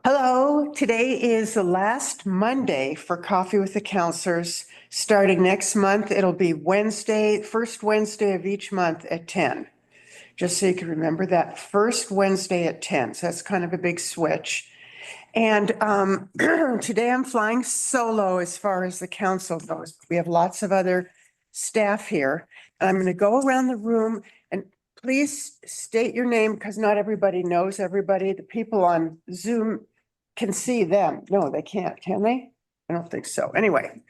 Hello, today is the last Monday for Coffee with the Councilors. Starting next month, it'll be Wednesday, first Wednesday of each month at 10. Just so you can remember that, first Wednesday at 10. So that's kind of a big switch. And today I'm flying solo as far as the council goes. We have lots of other staff here. And I'm going to go around the room and please state your name because not everybody knows everybody. The people on Zoom can see them. No, they can't, can they? I don't think so. Anyway,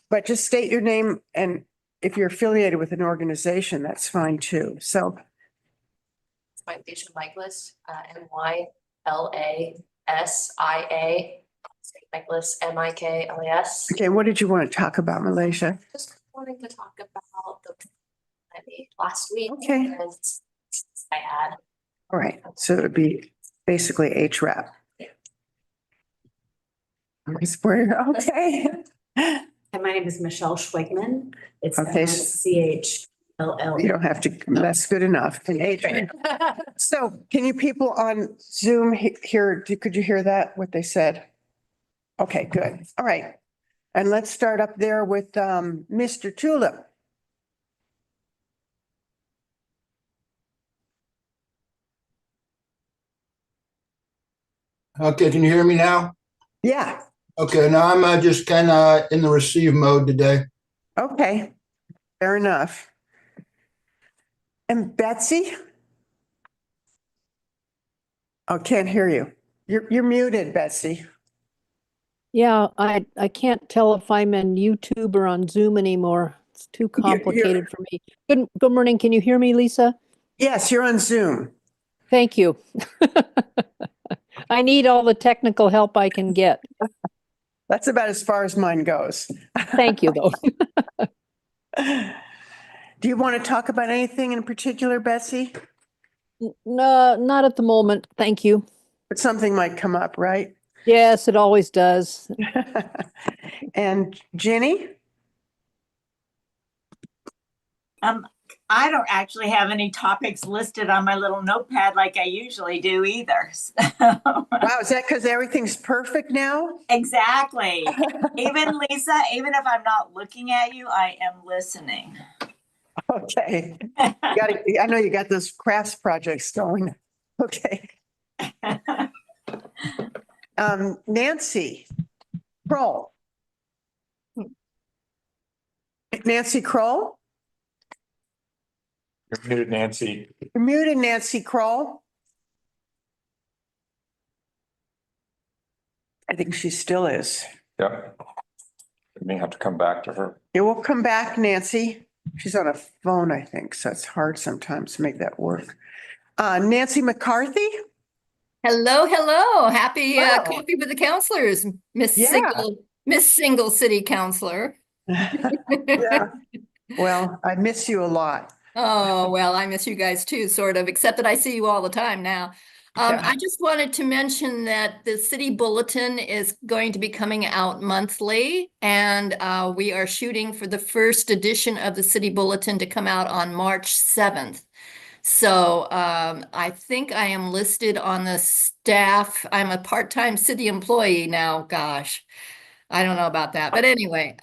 but just state your name, and if you're affiliated with an organization, that's fine too. So It's my Malaysia Michaelis, Mylasia. Michaelis, Miklas. okay, what did you want to talk about, Malaysia? Just wanting to talk about the last week. Okay. I had. All right, so it would be basically HRAP. Okay. And my name is Michelle Schwegman. It's Okay. CHLL. You don't have to, that's good enough. So can you people on Zoom hear, could you hear that, what they said? Okay, good. All right. And let's start up there with Mr. Tulip. Okay, can you hear me now? Yeah, Okay, now I'm just kind of in the receive mode today. okay. Fair enough. And Betsy? Oh, can't hear you. You're muted, Betsy. Yeah, I can't tell if I'm in YouTube or on Zoom anymore. It's too complicated for me. Good morning. Can you hear me, Lisa? Yes, you're on Zoom. Thank you. I need all the technical help I can get. That's about as far as mine goes. Thank you, though. Do you want to talk about anything in particular, Betsy? No, not at the moment. Thank you. But something might come up, right? Yes, it always does. And Jenny? I don't actually have any topics listed on my little notepad like I usually do either. Wow, is that because everything's perfect now? Exactly. Even Lisa, even if I'm not looking at you, I am listening. Okay. I know you got those crafts projects going. Okay. Nancy Kroll. Nancy Kroll? You're muted, Nancy. You're muted, Nancy Kroll. I think she still is. Yep. We may have to come back to her. It will come back, Nancy. She's on a phone, I think, so it's hard sometimes to make that work. Nancy McCarthy? Hello, hello. Happy Wow. Coffee with the Councilors, Miss Yeah. Single City Councilor. Yeah. Well, I miss you a lot. Oh, well, I miss you guys too, sort of, except that I see you all the time now. Yeah. I just wanted to mention that the city bulletin is going to be coming out monthly, and we are shooting for the first edition of the city bulletin to come out on March 7th. So I think I am listed on the staff. I'm a part-time city employee now. Gosh, I don't know about that. But anyway,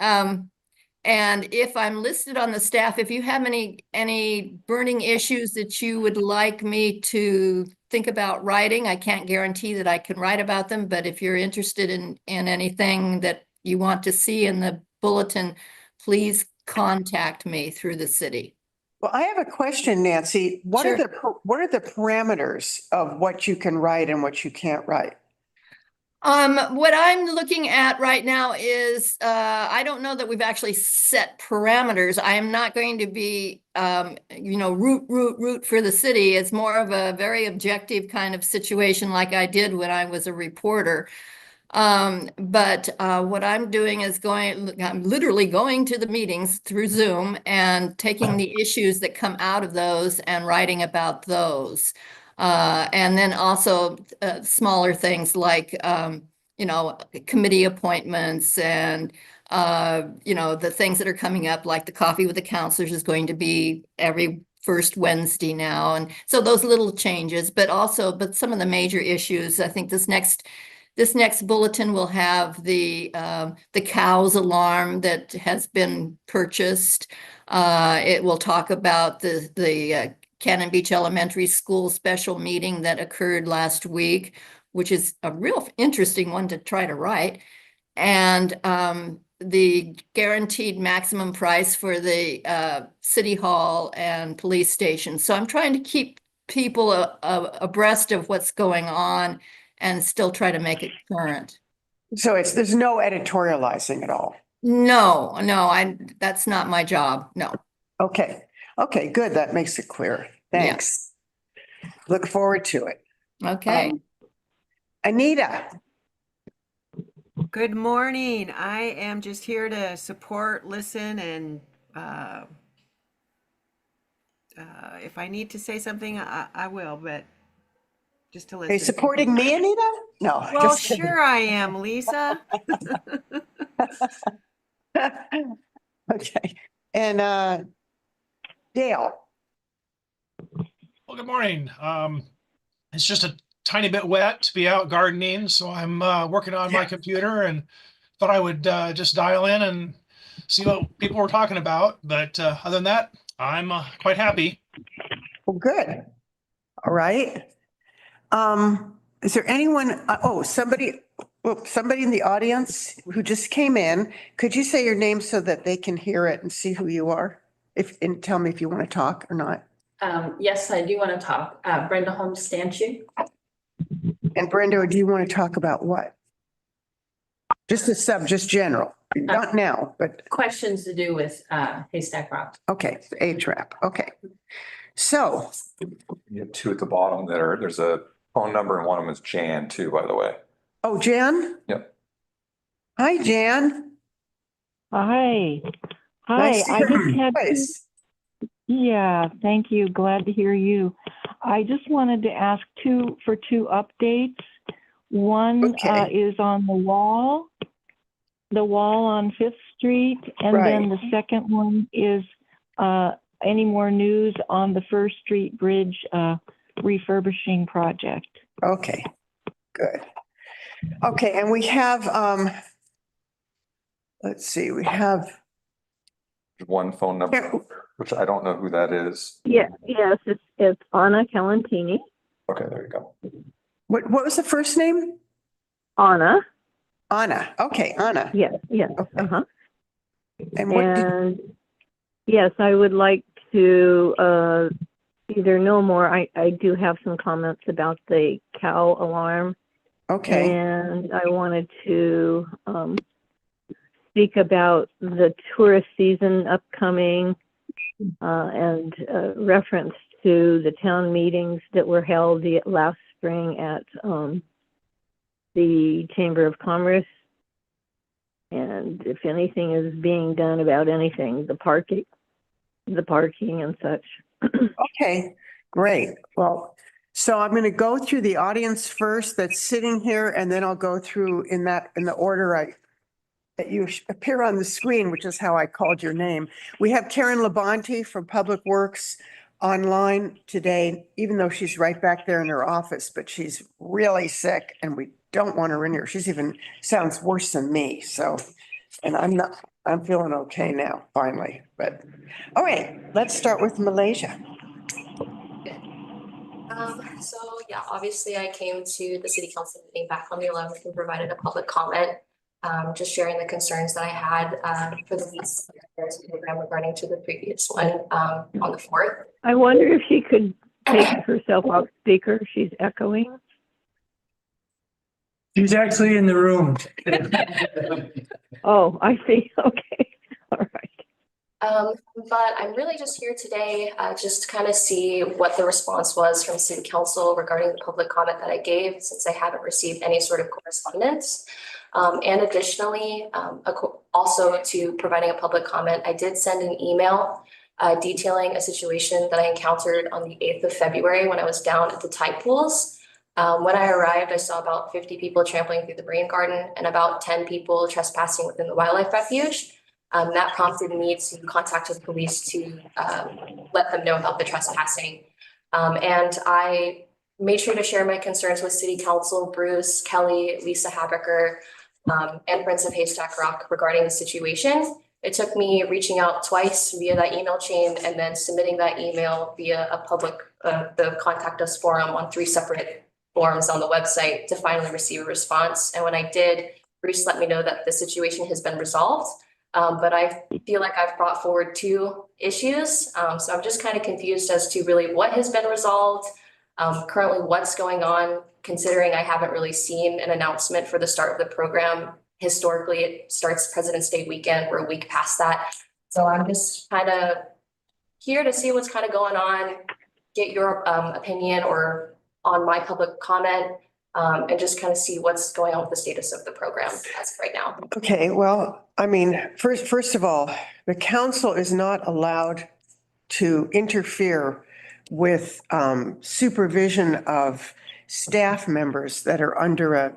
and if I'm listed on the staff, if you have any burning issues that you would like me to think about writing, I can't guarantee that I can write about them. But if you're interested in anything that you want to see in the bulletin, please contact me through the city. Well, I have a question, Nancy. What Sure. are the parameters of what you can write and what you can't write? What I'm looking at right now is, I don't know that we've actually set parameters. I am not going to be, root for the city. It's more of a very objective kind of situation like I did when I was a reporter. But what I'm doing is I'm literally going to the meetings through Zoom and taking the issues that come out of those and writing about those. And then also smaller things like, committee appointments and, the things that are coming up, like the Coffee with the Councilors is going to be every first Wednesday now. And so those little changes, but some of the major issues, I think this next bulletin will have the cows alarm that has been purchased. It will talk about the Cannon Beach Elementary School special meeting that occurred last week, which is a real interesting one to try to write. And the guaranteed maximum price for the city hall and police station. So I'm trying to keep people abreast of what's going on and still try to make it current. So there's no editorializing at all. No, that's not my job. No. Okay. Okay, good. That makes it clear. Thanks. Look forward to it. Okay. Anita. Good morning. I am just here to support, listen, and if I need to say something, I will, but just to listen. Are you supporting me, Anita? No. Well, just kidding. sure I am, Lisa. Okay. And Dale. Well, good morning. It's just a tiny bit wet to be out gardening, so I'm working on my computer and thought I would just dial in and see what people were talking about. But other than that, I'm quite happy. Well, good. All right. Is there anyone, somebody in the audience who just came in, could you say your name so that they can hear it and see who you are? And tell me if you want to talk or not. Yes, I do want to talk. Brenda Holmes Stanchu. And Brenda, do you want to talk about what? Just general, not now, but. Questions to do with Haystack Rock. Okay, HRAP. Okay. So. You have two at the bottom there's a phone number and one of them is Jan too, by the way. Oh, Jan? Yep. Hi, Jan. Hi. Nice to I hear just your had voice. Yeah, thank you. Glad to hear you. I just wanted to ask two updates. One is on the wall on 5th Street, and then the second one is any more news on the 1st Street Bridge refurbishing project. Okay, good. Okay, and we have, let's see, we have. One phone number, which I don't know who that is. Yes, it's Anna Calentini. Okay, there you go. What was the first name? Anna. Okay, Anna. Yes. Okay. And yes, I would like to either know more. I do have some comments about the cow alarm. Okay. And I wanted to speak about the tourist season upcoming and reference to the town meetings that were held last spring at the Chamber of Commerce. And if anything is being done about anything, the parking and such. Okay, great. Well, so I'm going to go through the audience first that's sitting here, and then I'll go through in the order that you appear on the screen, which is how I called your name. We have Karen Labonte from Public Works online today, even though she's right back there in her office, but she's really sick and we don't want her in here. She's even sounds worse than me. So, and I'm feeling okay now, finally. But all right, let's start with Malaysia. So yeah, obviously I came to the city council meeting back on the 11th and provided a public comment, just sharing the concerns that I had for the lease program regarding to the previous one on the 4th. I wonder if she could take herself off speaker. She's echoing. She's actually in the room. Oh, I see. Okay. All right. But I'm really just here today just to kind of see what the response was from city council regarding the public comment that I gave, since I haven't received any sort of correspondence. And additionally, also to providing a public comment, I did send an email detailing a situation that I encountered on the 8th of February when I was down at the tide pools. When I arrived, I saw about 50 people trampling through the rain garden and about 10 people trespassing within the wildlife refuge. That prompted me to contact the police to let them know about the trespassing. And I made sure to share my concerns with City Council, Bruce, Kelly, Lisa Habecker, and Prince of Haystack Rock regarding the situation. It took me reaching out twice via that email chain and then submitting that email via a public, the contact us forum on 3 separate forums on the website to finally receive a response. And when I did, Bruce let me know that the situation has been resolved. But I feel like I've brought forward 2 issues. So I'm just kind of confused as to really what has been resolved, currently what's going on, considering I haven't really seen an announcement for the start of the program. Historically, it starts President's Day weekend. We're a week past that. So I'm just kind of here to see what's kind of going on, get your opinion or on my public comment, and just kind of see what's going on with the status of the program as of right now. Okay, well, I mean, first of all, the council is not allowed to interfere with supervision of staff members that are under a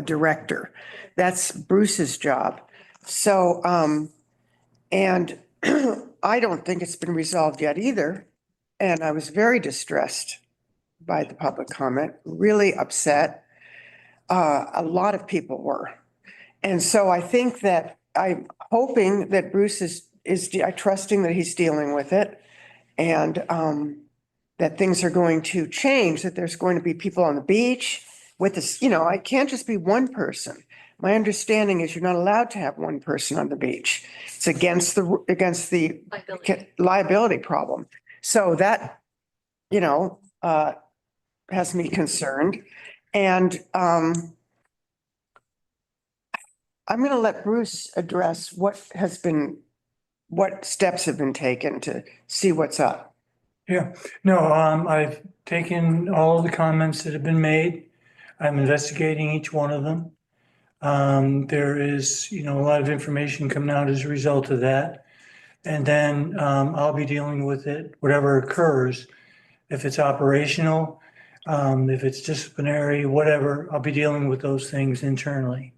director. That's Bruce's job. So, and I don't think it's been resolved yet either. And I was very distressed by the public comment, really upset. A lot of people were. And so I think that I'm hoping that Bruce is trusting that he's dealing with it and that things are going to change, that there's going to be people on the beach with this, I can't just be one person. My understanding is you're not allowed to have one person on the beach. It's against the liability problem. So that, has me concerned. And I'm going to let Bruce address what steps have been taken to see what's up. Yeah, no, I've taken all of the comments that have been made. I'm investigating each one of them. There is, a lot of information coming out as a result of that. And then I'll be dealing with it, whatever occurs. If it's operational, if it's disciplinary, whatever, I'll be dealing with those things internally.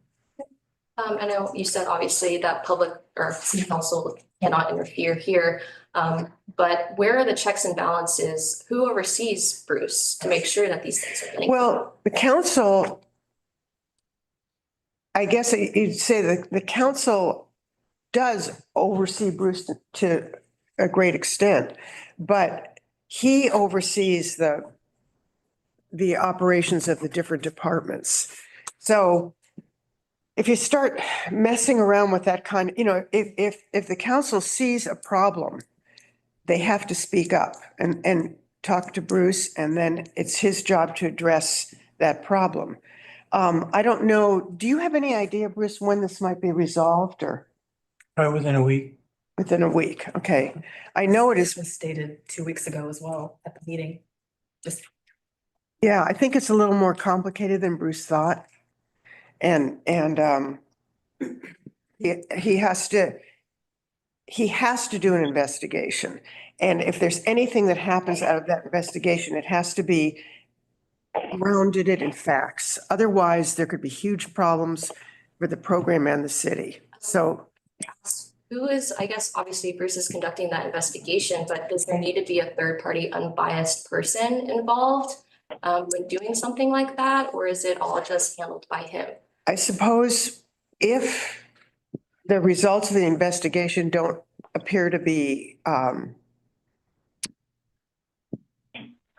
I know you said obviously that public or city council cannot interfere here, but where are the checks and balances? Who oversees Bruce to make sure that these things are getting? Well, the council, I guess you'd say that the council does oversee Bruce to a great extent, but he oversees the operations of the different departments. So if you start messing around with that kind of, if the council sees a problem, they have to speak up and talk to Bruce, and then it's his job to address that problem. I don't know, do you have any idea, Bruce, when this might be resolved or? Probably within a week. Within a week, okay. I know it is. Was stated 2 weeks ago as well at the meeting. Yeah, I think it's a little more complicated than Bruce thought. And he has to do an investigation. And if there's anything that happens out of that investigation, it has to be grounded in facts. Otherwise, there could be huge problems for the program and the city. So who is, I guess, obviously Bruce is conducting that investigation, but does there need to be a third party unbiased person involved when doing something like that? Or is it all just handled by him? I suppose if the results of the investigation don't appear to be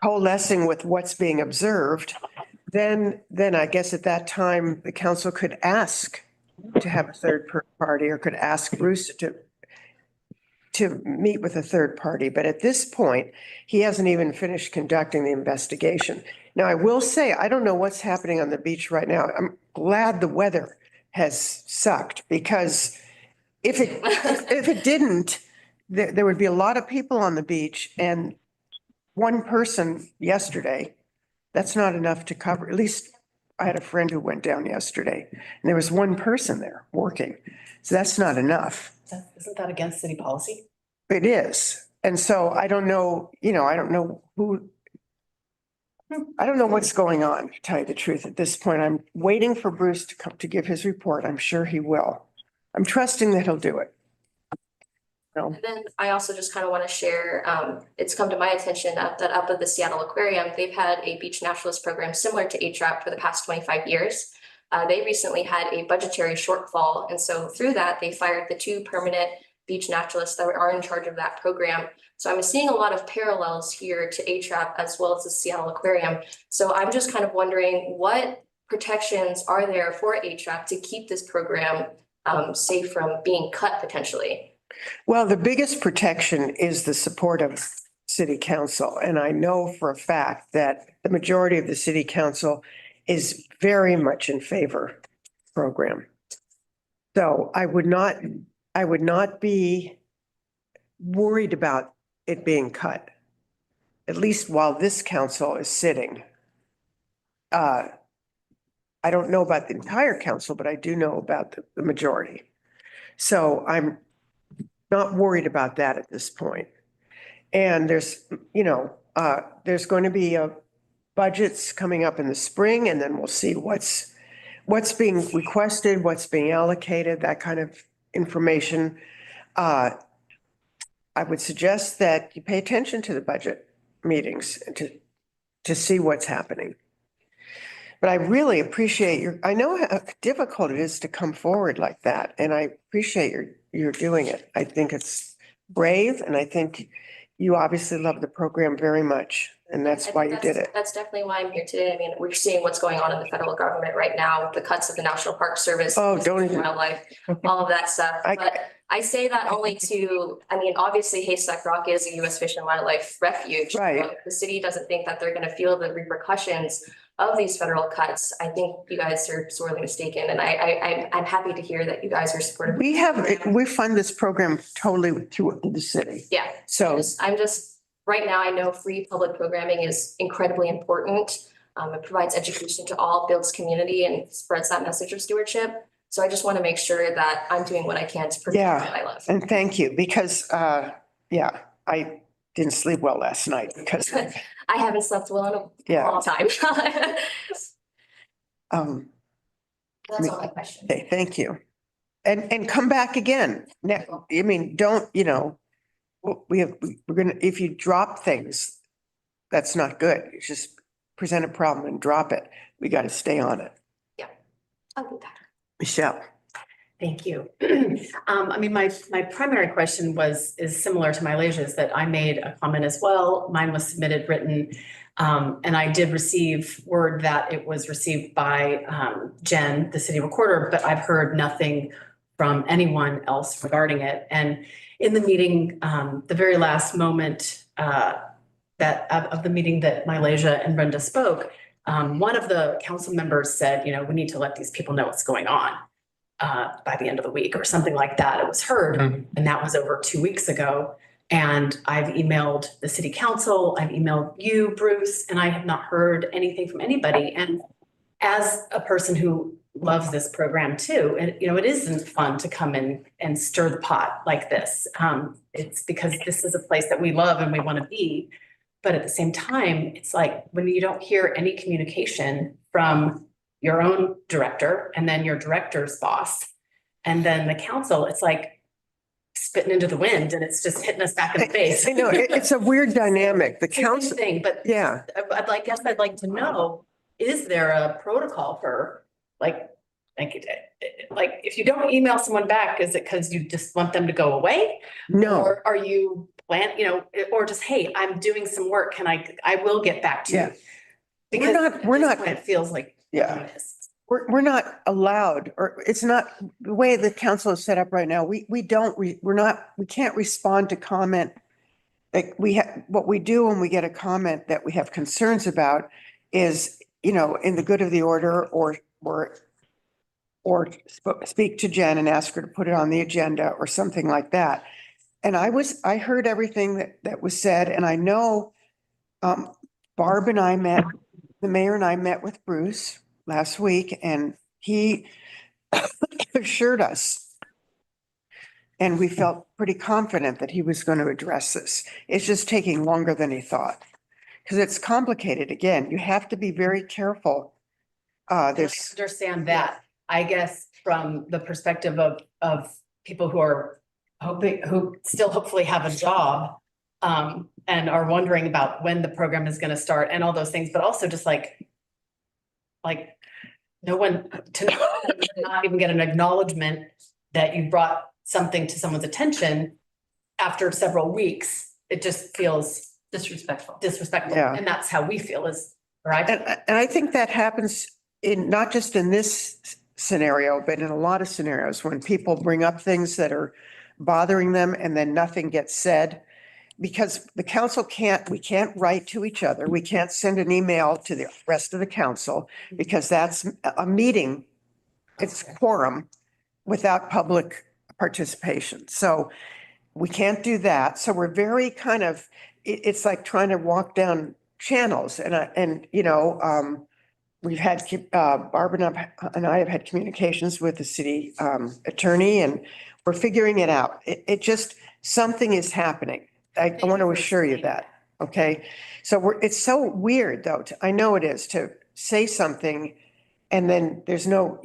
coalescing with what's being observed, then I guess at that time, the council could ask to have a third party or could ask Bruce to meet with a third party. But at this point, he hasn't even finished conducting the investigation. Now, I will say, I don't know what's happening on the beach right now. I'm glad the weather has sucked, because if it didn't, there would be a lot of people on the beach, and one person yesterday, that's not enough to cover. At least I had a friend who went down yesterday and there was one person there working. So that's not enough. Isn't that against city policy? It is. And so I don't know, I don't know what's going on, to tell you the truth. At this point, I'm waiting for Bruce to come to give his report. I'm sure he will. I'm trusting that he'll do it. No. And then I also just kind of want to share, it's come to my attention that up at the Seattle Aquarium, they've had a beach naturalist program similar to HRAP for the past 25 years. They recently had a budgetary shortfall. And so through that, they fired the 2 permanent beach naturalists that are in charge of that program. So I'm seeing a lot of parallels here to HRAP as well as the Seattle Aquarium. So I'm just kind of wondering, what protections are there for HRAP to keep this program safe from being cut potentially? Well, the biggest protection is the support of city council. And I know for a fact that the majority of the city council is very much in favor of the program. So I would not be worried about it being cut, at least while this council is sitting. I don't know about the entire council, but I do know about the majority. So I'm not worried about that at this point. And there's going to be budgets coming up in the spring, and then we'll see what's being requested, what's being allocated, that kind of information. I would suggest that you pay attention to the budget meetings to see what's happening. But I really appreciate I know how difficult it is to come forward like that, and I appreciate you're doing it. I think it's brave, and I think you obviously love the program very much, and that's why you did it. That's definitely why I'm here today. I mean, we're seeing what's going on in the federal government right now with the cuts of the National Park Service, Oh, don't even. wildlife, all of that stuff. But I say that only I mean, obviously Haystack Rock is a U.S. Fish and Wildlife Refuge. Right. So if the city doesn't think that they're going to feel the repercussions of these federal cuts, I think you guys are sorely mistaken. And I'm happy to hear that you guys are supportive. We fund this program totally through the city. Yeah. So I'm just right now, I know free public programming is incredibly important. It provides education to all, builds community, and spreads that message of stewardship. So I just want to make sure that I'm doing what I can to protect what I love. And thank you, because I didn't sleep well last night because I haven't slept well in a long time. That's all my questions. Okay, thank you. And come back again. I mean, don't, we're gonna, if you drop things, that's not good. You just present a problem and drop it. We got to stay on it. Yeah, I'll do that. Michelle. Thank you. I mean, my primary question is similar to Mylacia's, that I made a comment as well. Mine was submitted written, and I did receive word that it was received by Jen, the city recorder, but I've heard nothing from anyone else regarding it. And in the meeting, the very last moment of the meeting that Mylacia and Brenda spoke, one of the council members said, we need to let these people know what's going on by the end of the week or something like that. It was heard, and that was over 2 weeks ago. And I've emailed the city council, I've emailed you, Bruce, and I have not heard anything from anybody. And as a person who loves this program too, and it isn't fun to come in and stir the pot like this. It's because this is a place that we love and we want to be. But at the same time, it's like when you don't hear any communication from your own director and then your director's boss and then the council, it's like spitting into the wind and it's just hitting us back in the face. I know it's a weird dynamic. The council thing, but yeah, I'd like to know, is there a protocol for like if you don't email someone back, is it because you just want them to go away? No. Or are you or just, hey, I'm doing some work. I will get back to you. Because we're not, it feels like, we're not allowed, or it's not the way the council is set up right now. We can't respond to comment. Like what we do when we get a comment that we have concerns about is, in the good of the order or speak to Jen and ask her to put it on the agenda or something like that. And I heard everything that was said, and I know Barb and the mayor and I met with Bruce last week, and he assured us, and we felt pretty confident that he was going to address this. It's just taking longer than he thought, because it's complicated. Again, you have to be very careful. I understand that. I guess from the perspective of people who are who still hopefully have a job, and are wondering about when the program is gonna start and all those things, but also just like no one to not even get an acknowledgement that you brought something to someone's attention after several weeks. It just feels Disrespectful. Yeah. And that's how we feel right? And I think that happens in, not just in this scenario, but in a lot of scenarios when people bring up things that are bothering them and then nothing gets said. Because the council we can't write to each other. We can't send an email to the rest of the council because that's a meeting. It's quorum without public participation. So we can't do that. So we're very kind of, it's like trying to walk down channels we've had, Barbara and I have had communications with the city attorney and we're figuring it out. It just, something is happening. I want to assure you that. Okay. So it's so weird though, I know it is, to say something and then there's no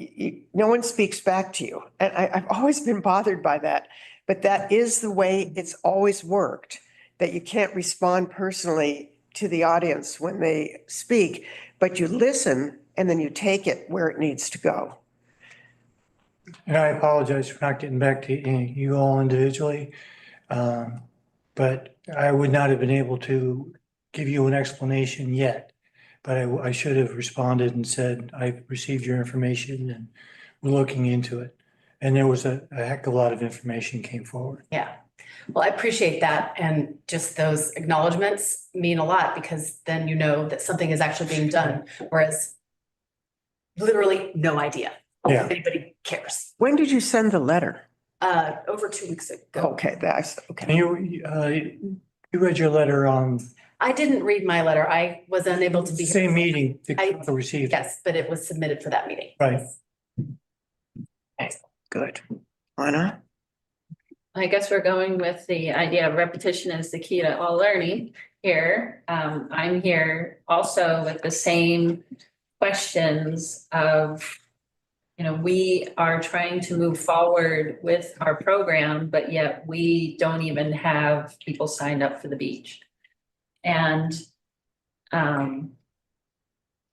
one speaks back to you. And I've always been bothered by that, but that is the way it's always worked, that you can't respond personally to the audience when they speak, but you listen and then you take it where it needs to go. And I apologize for not getting back to you all individually. But I would not have been able to give you an explanation yet. But I should have responded and said, I've received your information and we're looking into it. And there was a heck of a lot of information came forward. Yeah. Well, I appreciate that. And just those acknowledgements mean a lot because then you know that something is actually being done, whereas literally no idea if anybody cares. When did you send the letter? Over 2 weeks ago. Okay, that's okay. And you read your letter on I didn't read my letter. I was unable to be. same meeting the council received. Yes, but it was submitted for that meeting. Right. Okay, good. Anna? I guess we're going with the idea of repetition is the key to all learning here. I'm here also with the same questions of, we are trying to move forward with our program, but yet we don't even have people signed up for the beach. And I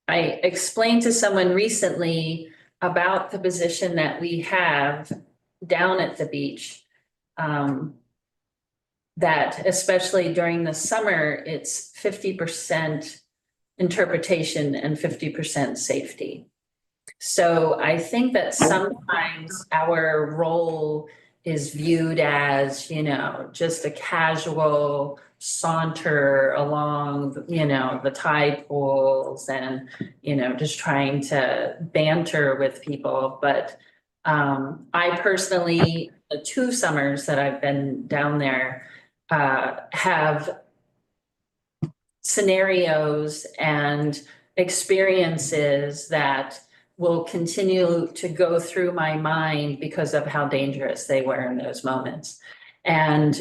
explained to someone recently about the position that we have down at the beach. That especially during the summer, it's 50% interpretation and 50% safety. So I think that sometimes our role is viewed as, just a casual saunter along, the tide pools and, just trying to banter with people. But I personally, the 2 summers that I've been down there, have scenarios and experiences that will continue to go through my mind because of how dangerous they were in those moments. And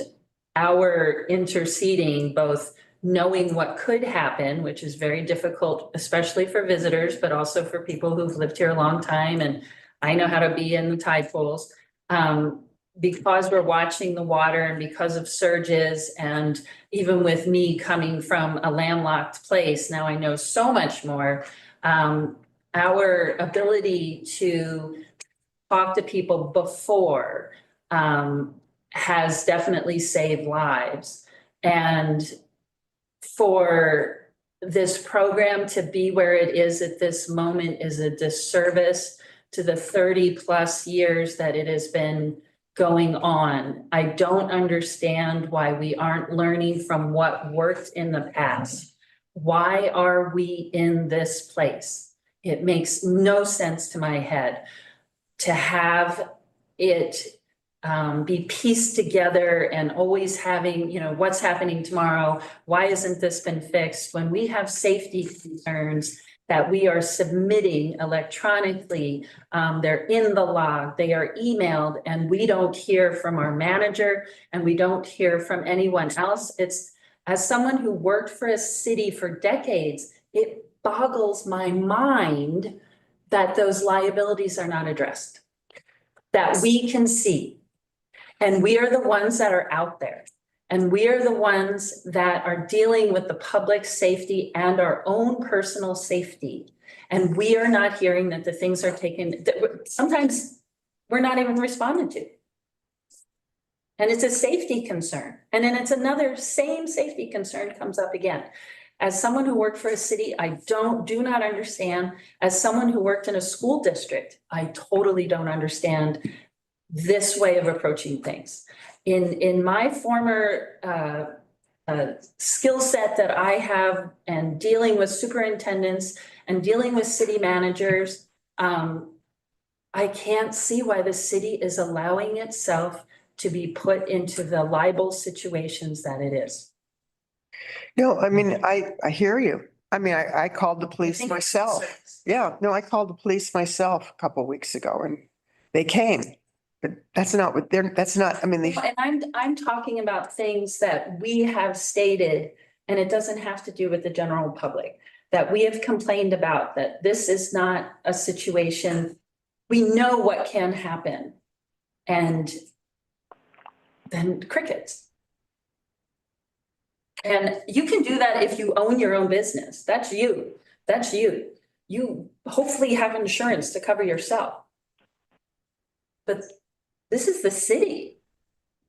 our interceding, both knowing what could happen, which is very difficult, especially for visitors, but also for people who've lived here a long time. And I know how to be in the tide pools. Because we're watching the water and because of surges, and even with me coming from a landlocked place, now I know so much more. Our ability to talk to people before has definitely saved lives. And for this program to be where it is at this moment is a disservice to the 30+ years that it has been going on. I don't understand why we aren't learning from what worked in the past. Why are we in this place? It makes no sense to my head to have it be pieced together and always having, what's happening tomorrow? Why hasn't this been fixed? When we have safety concerns that we are submitting electronically, they're in the log, they are emailed, and we don't hear from our manager and we don't hear from anyone else. It's, as someone who worked for a city for decades, it boggles my mind that those liabilities are not addressed, that we can see. And we are the ones that are out there. And we are the ones that are dealing with the public safety and our own personal safety. And we are not hearing that the things are taken, that sometimes we're not even responded to. And it's a safety concern. And then it's another same safety concern comes up again. As someone who worked for a city, I do not understand. As someone who worked in a school district, I totally don't understand this way of approaching things. In my former skill set that I have and dealing with superintendents and dealing with city managers, I can't see why the city is allowing itself to be put into the libel situations that it is. No, I mean, I hear you. I mean, I called the police myself. Yeah, no, I called the police myself a couple of weeks ago and they came. But that's not what that's not, I mean, they. And I'm talking about things that we have stated, and it doesn't have to do with the general public, that we have complained about, that this is not a situation. We know what can happen. And then crickets. And you can do that if you own your own business. That's you. That's you. You hopefully have insurance to cover yourself. But this is the city.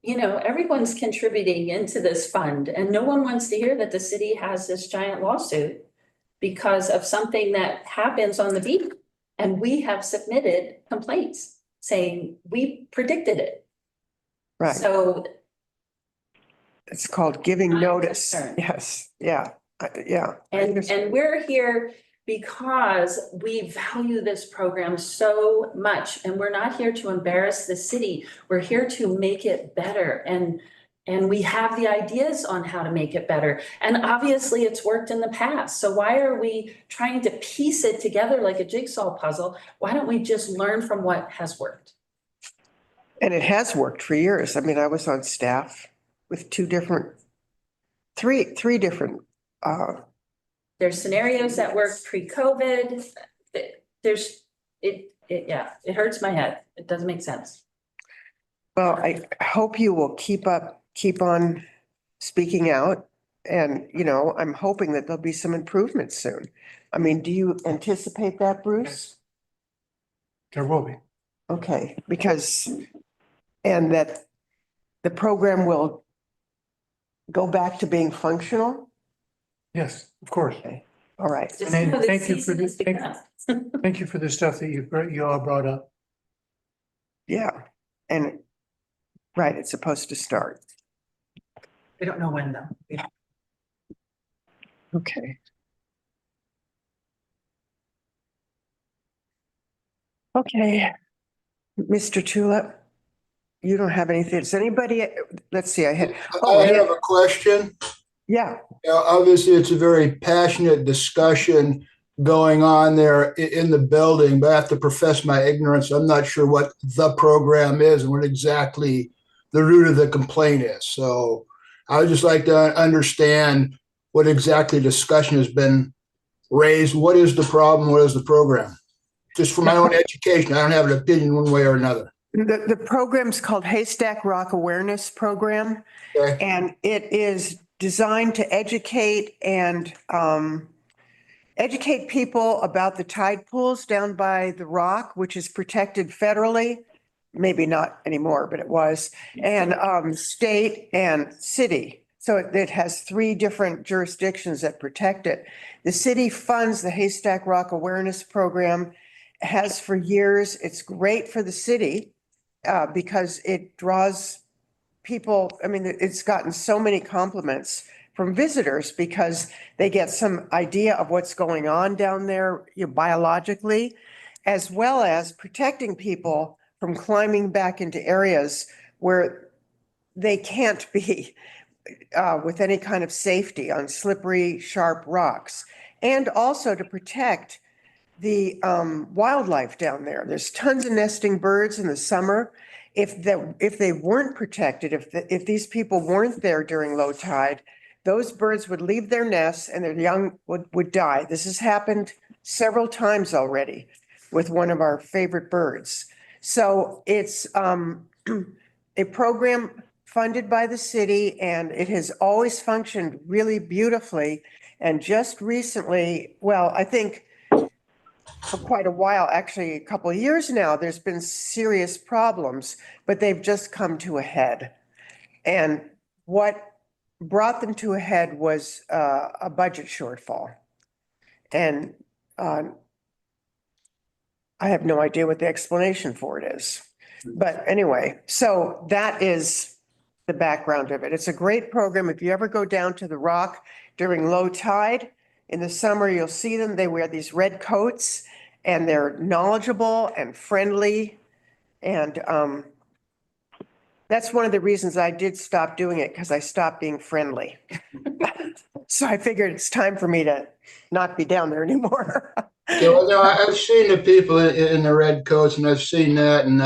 You know, everyone's contributing into this fund, and no one wants to hear that the city has this giant lawsuit because of something that happens on the beat. And we have submitted complaints saying we predicted it. Right. So it's called giving I'm notice. concerned. Yes. Yeah. Yeah. And we're here because we value this program so much, and we're not here to embarrass the city. We're here to make it better. And we have the ideas on how to make it better. And obviously it's worked in the past. So why are we trying to piece it together like a jigsaw puzzle? Why don't we just learn from what has worked? And it has worked for years. I mean, I was on staff with three different, there's scenarios that worked pre-COVID. It hurts my head. It doesn't make sense. well, I hope you will keep on speaking out. And, you know, I'm hoping that there'll be some improvements soon. I mean, do you anticipate that, Bruce? There will be. Okay, and that the program will go back to being functional? Yes, of course. Okay, all right. Just And know the thank you for season this. has begun. Thank you for the stuff that you all brought up. Yeah, and, right, it's supposed to start. We don't know when though. Okay. Okay, Mr. Tulip, you don't have anything. Does anybody, let's see, I have a question. Yeah. Obviously, it's a very passionate discussion going on there in the building, but I have to profess my ignorance. I'm not sure what the program is and what exactly the root of the complaint is. So I would just like to understand what exactly discussion has been raised. What is the problem? What is the program? Just for my own education. I don't have an opinion one way or another. The program's called Haystack Rock Awareness Program. Okay. And it is designed to educate people about the tide pools down by the rock, which is protected federally, maybe not anymore, but it was, and state and city. So it has 3 different jurisdictions that protect it. The city funds the Haystack Rock Awareness Program, has for years. It's great for the city because it draws people. I mean, it's gotten so many compliments from visitors because they get some idea of what's going on down there, you know, biologically, as well as protecting people from climbing back into areas where they can't be with any kind of safety on slippery, sharp rocks, and also to protect the wildlife down there. There's tons of nesting birds in the summer. If they weren't protected, if these people weren't there during low tide, those birds would leave their nests and their young would die. This has happened several times already with one of our favorite birds. So it's a program funded by the city, and it has always functioned really beautifully. And just recently, well, I think for quite a while, actually a couple of years now, there's been serious problems, but they've just come to a head. And what brought them to a head was a budget shortfall. And I have no idea what the explanation for it is. But anyway, so that is the background of it. It's a great program. If you ever go down to the Rock during low tide in the summer, you'll see them. They wear these red coats and they're knowledgeable and friendly. And that's one of the reasons I did stop doing it, because I stopped being friendly. So I figured it's time for me to not be down there anymore. Yeah, well, no, I've seen the people in the red coats, and I've seen that. And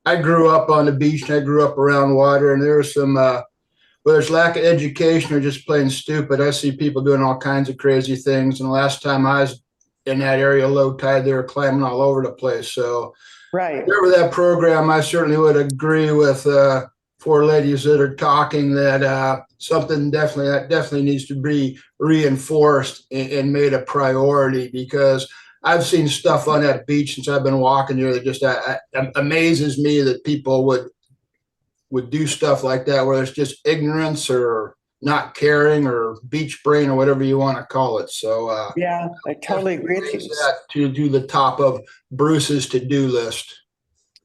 I grew up on the beach, and I grew up around water, and there was some, whether it's lack of education or just plain stupid, I see people doing all kinds of crazy things. And the last time I was in that area, low tide, they were climbing all over the place. So, right. Whatever that program, I certainly would agree with four ladies that are talking that something definitely needs to be reinforced and made a priority, because I've seen stuff on that beach since I've been walking here that just amazes me that people would do stuff like that, whether it's just ignorance or not caring or beach brain or whatever you want to call it. So yeah, I totally agree with you. That to do the top of Bruce's to-do list.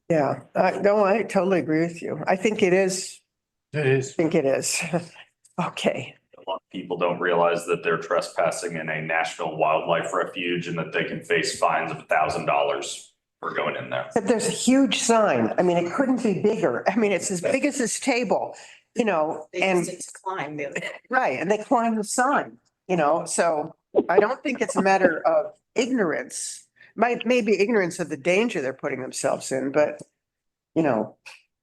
Yeah, no, I totally agree with you. I think it is. It is. I think it is. Okay. A lot of people don't realize that they're trespassing in a national wildlife refuge and that they can face fines of $1,000 for going in there. But there's a huge sign. I mean, it couldn't be bigger. I mean, it's as big as this table, you know, and Climb the other day. right, and they climb the sign, you know, so I don't think it's a matter of ignorance. Maybe ignorance of the danger they're putting themselves in, but, you know,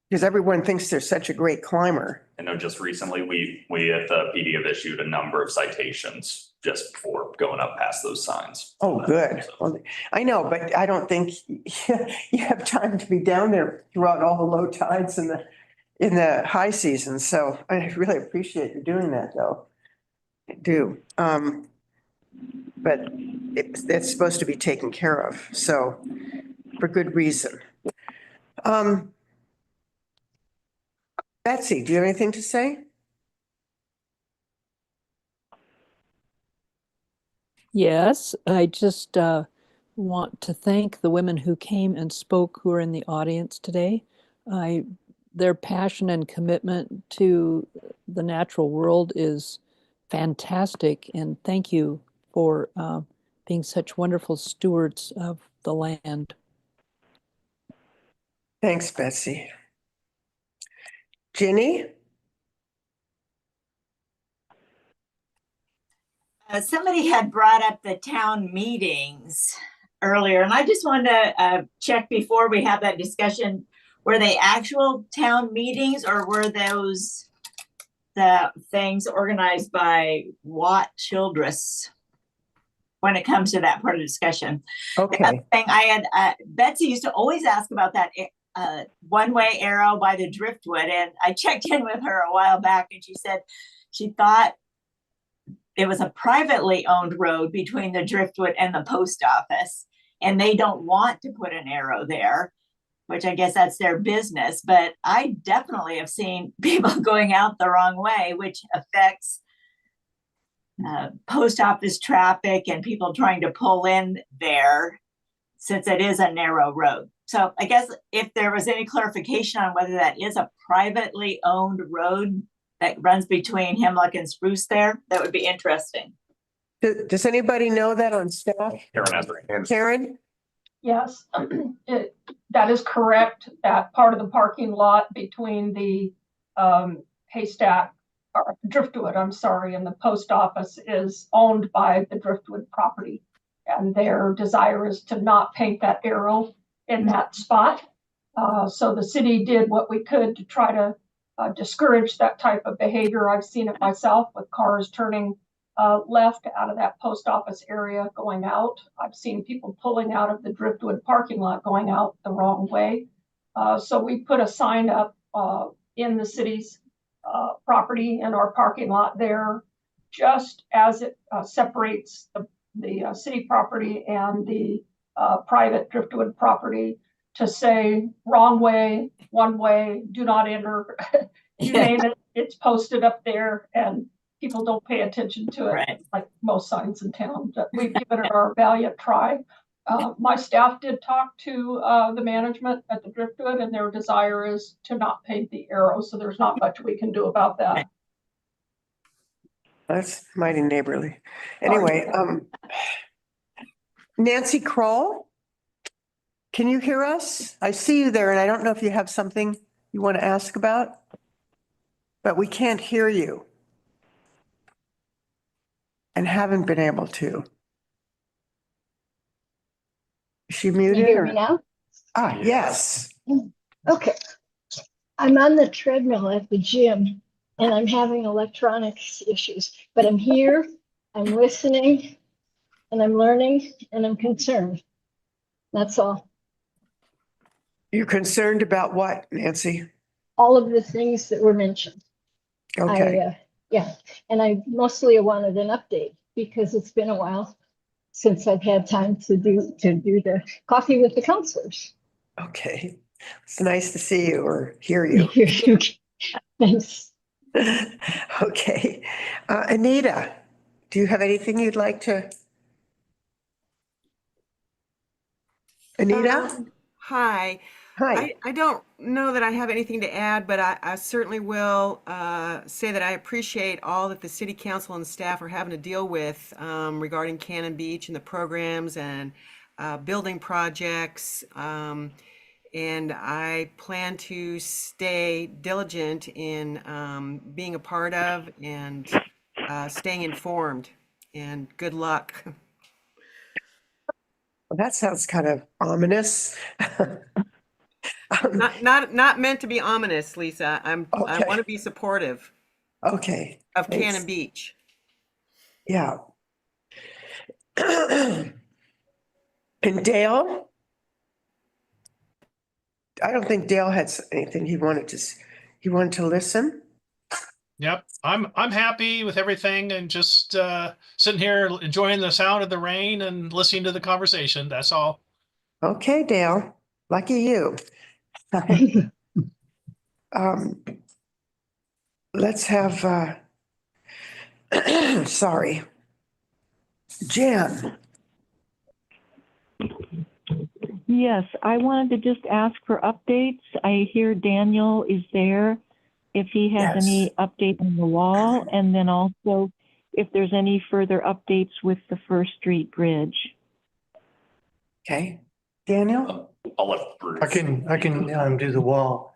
because everyone thinks they're such a great climber. I know just recently we at the PD have issued a number of citations just for going up past those signs. Oh, good. Well, I know, but I don't think you have time to be down there throughout all the low tides in the high season. So I really appreciate you doing that, though. I do. But it's supposed to be taken care of, so for good reason. Betsy, do you have anything to say? Yes, I just want to thank the women who came and spoke who are in the audience today. Their passion and commitment to the natural world is fantastic, and thank you for being such wonderful stewards of the land. Thanks, Betsy. Ginny? Somebody had brought up the town meetings earlier, and I just wanted to check before we have that discussion. Were they actual town meetings, or were those the things organized by Watt Childress when it comes to that part of the discussion? Okay. The other thing I had, Betsy used to always ask about that one-way arrow by the driftwood, and I checked in with her a while back, and she said she thought it was a privately owned road between the driftwood and the post office, and they don't want to put an arrow there, which I guess that's their business. But I definitely have seen people going out the wrong way, which affects post office traffic and people trying to pull in there, since it is a narrow road. So I guess if there was any clarification on whether that is a privately owned road that runs between Hemlock and Spruce there, that would be interesting. Does anybody know that on staff? Karen has her hand. Karen? Yes, that is correct. That part of the parking lot between the haystack or driftwood, I'm sorry, and the post office is owned by the driftwood property. And their desire is to not paint that arrow in that spot. So the city did what we could to try to discourage that type of behavior. I've seen it myself with cars turning left out of that post office area going out. I've seen people pulling out of the driftwood parking lot going out the wrong way. So we put a sign up in the city's property and our parking lot there, just as it separates the city property and the private driftwood property, to say wrong way, one way, do not enter. You name it, it's posted up there, and people don't pay attention to it, Right. like most signs in town. But we've given it our valiant try. My staff did talk to the management at the Driftwood, and their desire is to not paint the arrow, so there's not much we can do about that. That's mighty neighborly. Anyway, Nancy Kroll, can you hear us? I see you there, and I don't know if you have something you want to ask about, but we can't hear you and haven't been able to. Is she muted? Can you hear me now? Ah, yes. Okay. I'm on the treadmill at the gym and I'm having electronics issues, but I'm here, I'm listening, and I'm learning, and I'm concerned. That's all. You're concerned about what, Nancy? All of the things that were mentioned. Okay. Yeah, and I mostly wanted an update because it's been a while since I've had time to do the coffee with the counselors. Okay. It's nice to see you or hear you. Thanks. Okay. Anita, do you have anything you'd like to? Anita? Hi. Hi. I don't know that I have anything to add, but I certainly will say that I appreciate all that the city council and staff are having to deal with regarding Cannon Beach and the programs and building projects. And I plan to stay diligent in being a part of and staying informed. And good luck. Well, that sounds kind of ominous. Not meant to be ominous, Lisa. I want to be supportive. Okay. Of Cannon Beach. Yeah. And Dale? I don't think Dale had anything he wanted to listen. Yep, I'm happy with everything and just sitting here enjoying the sound of the rain and listening to the conversation. That's all. Okay, Dale. Lucky you. Let's have sorry. Jan. Yes, I wanted to just ask for updates. I hear Daniel is there. If he has any update on the wall, and then also if there's any further updates with the First Street Bridge. Okay, Daniel? I'll let Bruce. I can do the wall.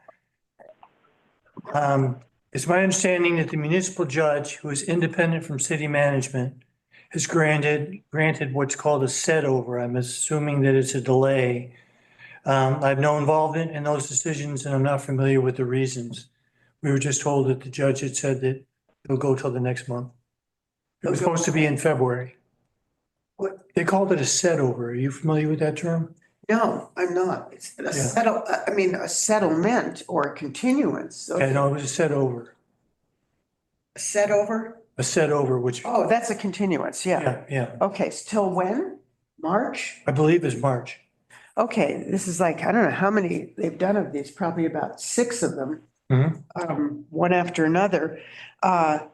It's my understanding that the municipal judge, who is independent from city management, has granted what's called a set over. I'm assuming that it's a delay. I have no involvement in those decisions and I'm not familiar with the reasons. We were just told that the judge had said that it'll go till the next month. It was supposed to be in February. What? They called it a set over. Are you familiar with that term? No, I'm not. It's a a settlement or a continuance. Okay, no, it was a set over. A set over? A set over, which. Oh, that's a continuance, yeah. Yeah. Okay, so till when? March? I believe it's March. Okay, this is like, I don't know how many they've done of these, probably about 6 of them. One after another. My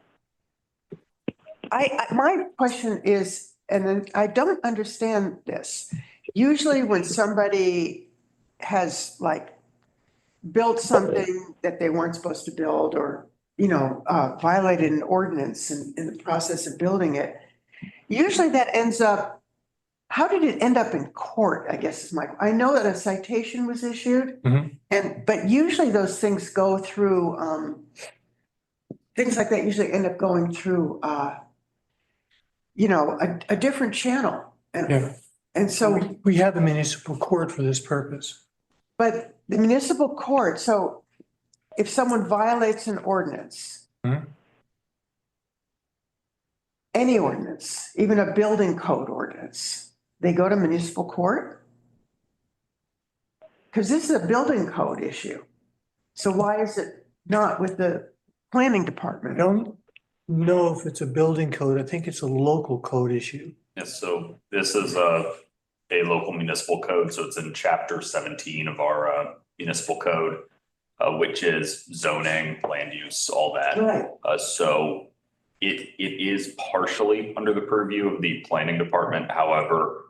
question is, and then I don't understand this. Usually when somebody has like built something that they weren't supposed to build or, violated an ordinance in the process of building it, usually that ends up, how did it end up in court, I guess is I know that a citation was issued, but usually those things go through, things like that usually end up going through, a different channel. And so we have a municipal court for this purpose. But the municipal court, so if someone violates an ordinance, any ordinance, even a building code ordinance, they go to municipal court? Because this is a building code issue. So why is it not with the planning I department. don't know if it's a building code. I think it's a local code issue. Yes, so this is a local municipal code, so it's in chapter 17 of our municipal code, which is zoning, land use, all that. Right. So it is partially under the purview of the planning department. However,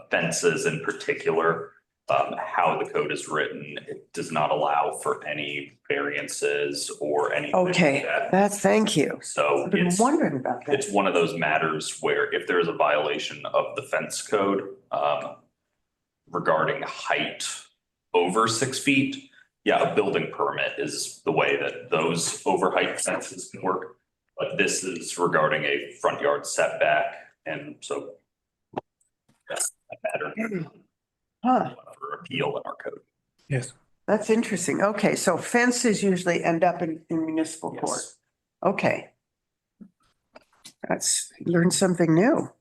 fences in particular, how the code is written, it does not allow for any variances or anything like Okay, that. thank you. So I've been it's wondering about that. it's one of those matters where if there is a violation of the fence code regarding height over 6 feet, yeah, a building permit is the way that those over height fences can work. But this is regarding a front yard setback, and so that's a matter Huh, for appeal in our code. Yes. that's interesting. Okay, so fences usually end up in municipal court. Yes. Okay. Learned something new.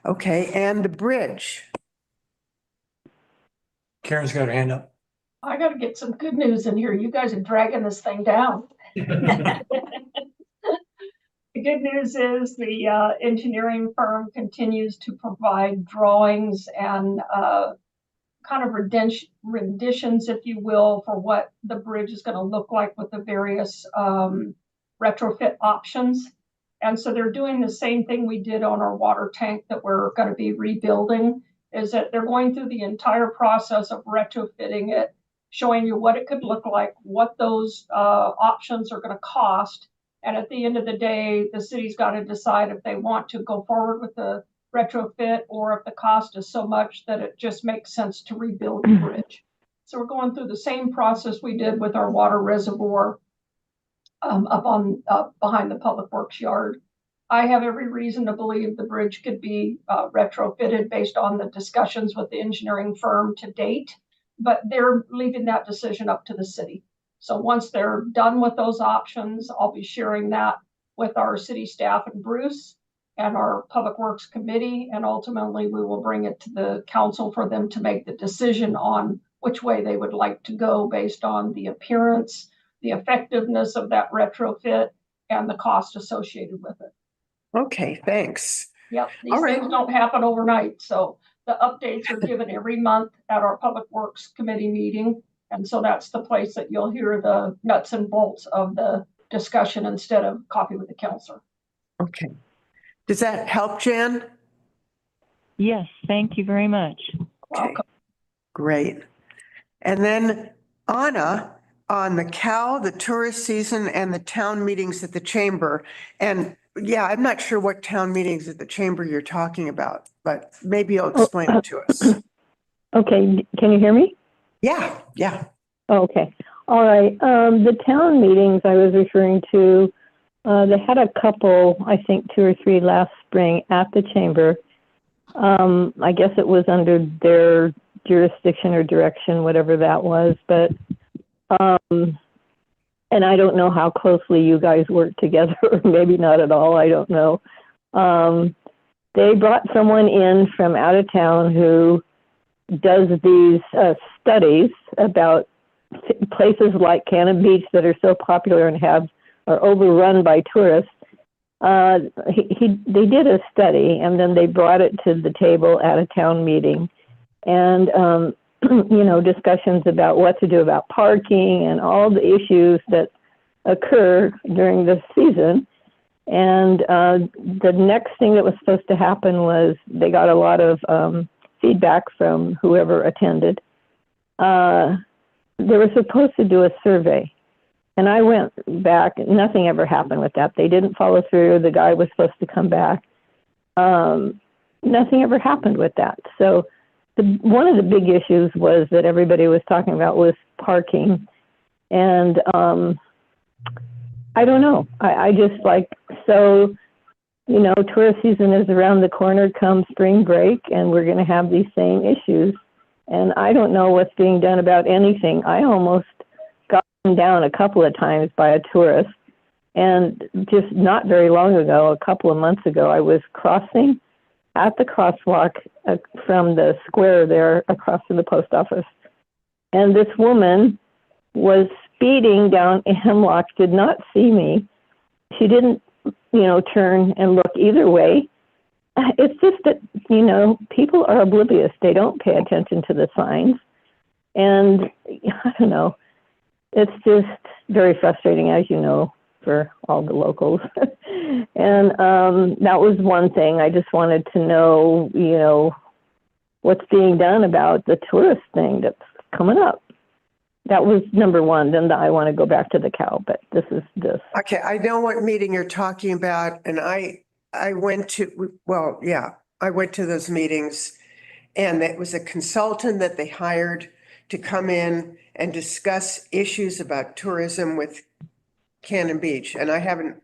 Okay, and the bridge. Karen's got her hand up. I gotta get some good news in here. You guys are dragging this thing down. The good news is the engineering firm continues to provide drawings and kind of renditions, if you will, for what the bridge is going to look like with the various retrofit options. And so they're doing the same thing we did on our water tank that we're going to be rebuilding, is that they're going through the entire process of retrofitting it, showing you what it could look like, what those options are going to cost. And at the end of the day, the city's got to decide if they want to go forward with the retrofit or if the cost is so much that it just makes sense to rebuild the bridge. So we're going through the same process we did with our water reservoir up behind the public works yard. I have every reason to believe the bridge could be retrofitted based on the discussions with the engineering firm to date, but they're leaving that decision up to the city. So once they're done with those options, I'll be sharing that with our city staff and Bruce and our Public Works Committee, and ultimately we will bring it to the council for them to make the decision on which way they would like to go based on the appearance, the effectiveness of that retrofit, and the cost associated with it. Okay, thanks. Yep, these things don't happen overnight, so the updates are given every month at our Public Works Committee meeting, and so that's the place that you'll hear the nuts and bolts of the discussion instead of coffee with the counselor. Okay. Does that help, Jan? Yes, thank you very much. Okay, great. And then Anna, on the CAL, the tourist season, and the town meetings at the chamber. And yeah, I'm not sure what town meetings at the chamber you're talking about, but maybe you'll explain it to us. Okay, can you hear me? Yeah, yeah. Okay, all right. The town meetings I was referring to, they had a couple, I think 2 or 3 last spring at the chamber. I guess it was under their jurisdiction or direction, whatever that was, but and I don't know how closely you guys work together, or maybe not at all, I don't know. They brought someone in from out of town who does these studies about places like Cannon Beach that are so popular and are overrun by tourists. They did a study and then they brought it to the table at a town meeting, and discussions about what to do about parking and all the issues that occur during the season. And the next thing that was supposed to happen was they got a lot of feedback from whoever attended. They were supposed to do a survey. And I went back, nothing ever happened with that. They didn't follow through. The guy was supposed to come back. Nothing ever happened with that. So one of the big issues was that everybody was talking about was parking. And I don't know. I just tourist season is around the corner come spring break, and we're going to have these same issues. And I don't know what's being done about anything. I almost got down a couple of times by a tourist. And just not very long ago, a couple of months ago, I was crossing at the crosswalk from the square there across from the post office. And this woman was speeding down Hemlock did not see me. She didn't, turn and look either way. It's just that, people are oblivious. They don't pay attention to the signs. And I don't know, it's just very frustrating, as you know, for all the locals. And that was one thing. I just wanted to know, what's being done about the tourist thing that's coming up. That was number one. Then I want to go back to the cow, but this is this. Okay, I know what meeting you're talking about, and I went to, I went to those meetings, and it was a consultant that they hired to come in and discuss issues about tourism with Cannon Beach, and I haven't,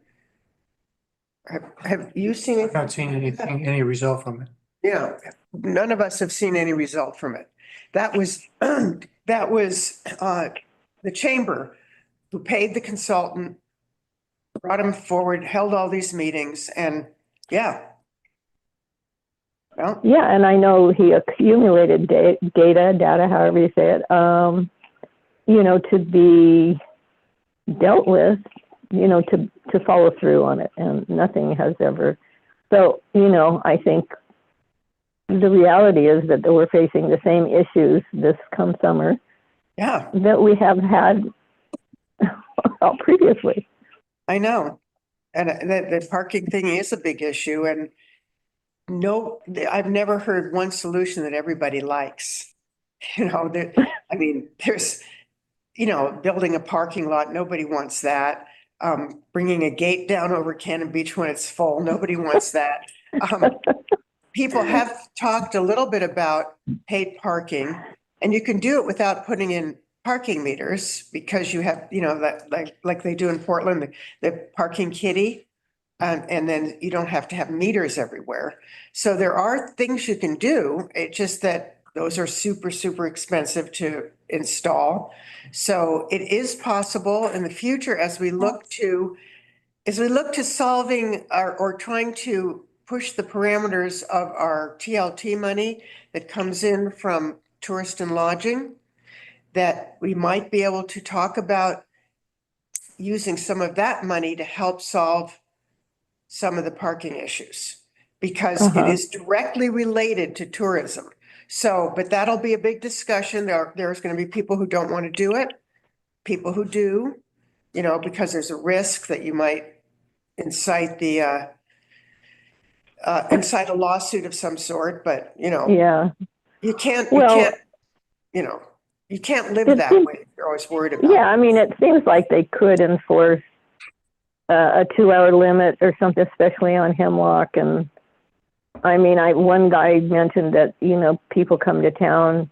have you seen it? I've not seen anything, any result from it. Yeah, none of us have seen any result from it. That was, the chamber who paid the consultant, brought him forward, held all these meetings, and yeah. Well, yeah, and I know he accumulated data, however you say it, to be dealt with, to follow through on it, and nothing has ever. So, I think the reality is that we're facing the same issues this come summer. Yeah. That we have had previously. I know. And the parking thing is a big issue, and I've never heard one solution that everybody likes. There's, building a parking lot, nobody wants that. Bringing a gate down over Cannon Beach when it's full, nobody wants that. People have talked a little bit about paid parking, and you can do it without putting in parking meters because you have, that like they do in Portland, the parking kitty. And then you don't have to have meters everywhere. So there are things you can do. It's just that those are super, super expensive to install. So it is possible in the future as we look to solving or trying to push the parameters of our TLT money that comes in from tourist and lodging, that we might be able to talk about using some of that money to help solve some of the parking issues, because it is directly related to tourism. So, but that'll be a big discussion. There's going to be people who don't want to do it, people who do, because there's a risk that you might incite incite a lawsuit of some sort. But yeah, you can't live that way. You're always worried about. Yeah, it seems like they could enforce a 2-hour limit or something, especially on Hemlock. And one guy mentioned that, people come to town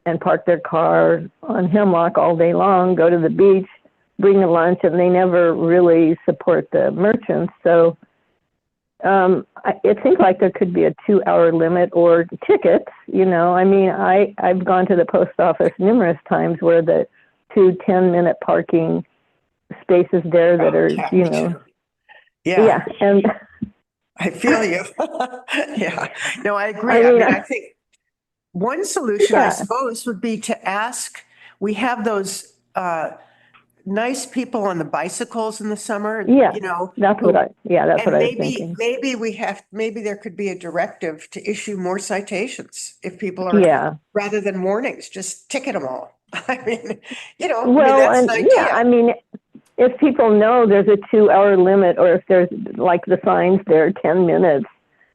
and park their car on Hemlock all day long, go to the beach, bring a lunch, and they never really support the merchants. So it seems like there could be a 2-hour limit or tickets, I've gone to the post office numerous times where the 2 10-minute parking spaces there that are, Yeah. And I feel you. Yeah. No, I agree. I think one solution, I suppose, would be to ask, we have those nice people on the bicycles in the summer. That's what I was thinking. Maybe there could be a directive to issue more citations if people are, rather than warnings, just ticket them all. That's an idea. If people know there's a 2-hour limit, or if there's like the signs there, 10 minutes.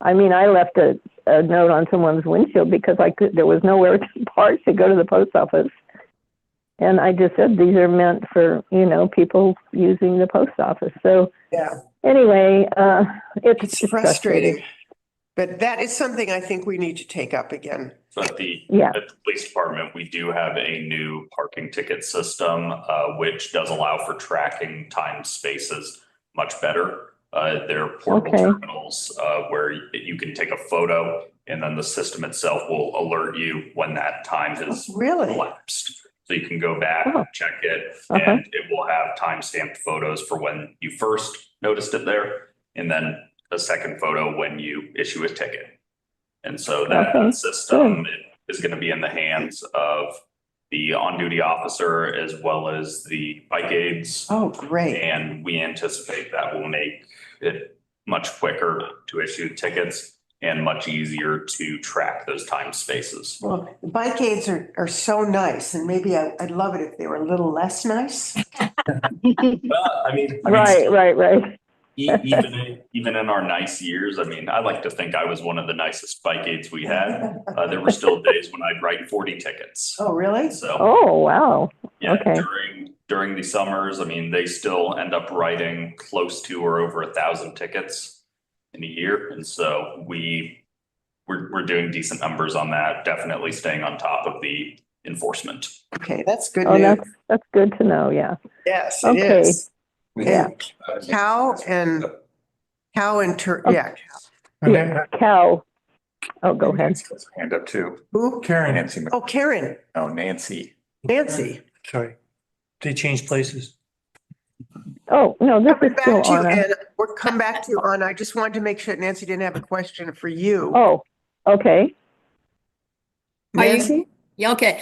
I left a note on someone's windshield because there was nowhere to park to go to the post office. And I just said, these are meant for, people using the post office. So anyway, it's frustrating. But that is something I think we need to take up again. So at the police department, we do have a new parking ticket system, which does allow for tracking time spaces much better. There are portable terminals where you can take a photo, and then the system itself will alert you when that time has elapsed. So you can go back, check it, and it will have time-stamped photos for when you first noticed it there, and then a second photo when you issue a ticket. And so that system is going to be in the hands of the on-duty officer as well as the bike aides. Oh, great. And we anticipate that will make it much quicker to issue tickets and much easier to track those time spaces. Well, the bike aids are so nice, and maybe I'd love it if they were a little less nice. Well, I mean, Right. even in our nice years, I mean, I like to think I was one of the nicest bike aides we had. There were still days when I'd write 40 tickets. Oh, really? So. Oh, wow. Yeah, Okay. during the summers, I mean, they still end up writing close to or over 1,000 tickets in a year. And so we're doing decent numbers on that, definitely staying on top of the enforcement. Okay, that's good Oh, news. that's good to know. Yeah. Yes, it Okay. is. Yeah. Cow and Yeah, Cal. Oh, go ahead. Hand up too. Who? Karen, Nancy. Oh, Karen, No, Nancy. Nancy. sorry. They changed places. Oh, no, this Coming is still back to you, Anna. Anna. We're come back to you, Anna. I just wanted to make sure Nancy didn't have a question for you. Oh, okay. Nancy? Yeah, okay.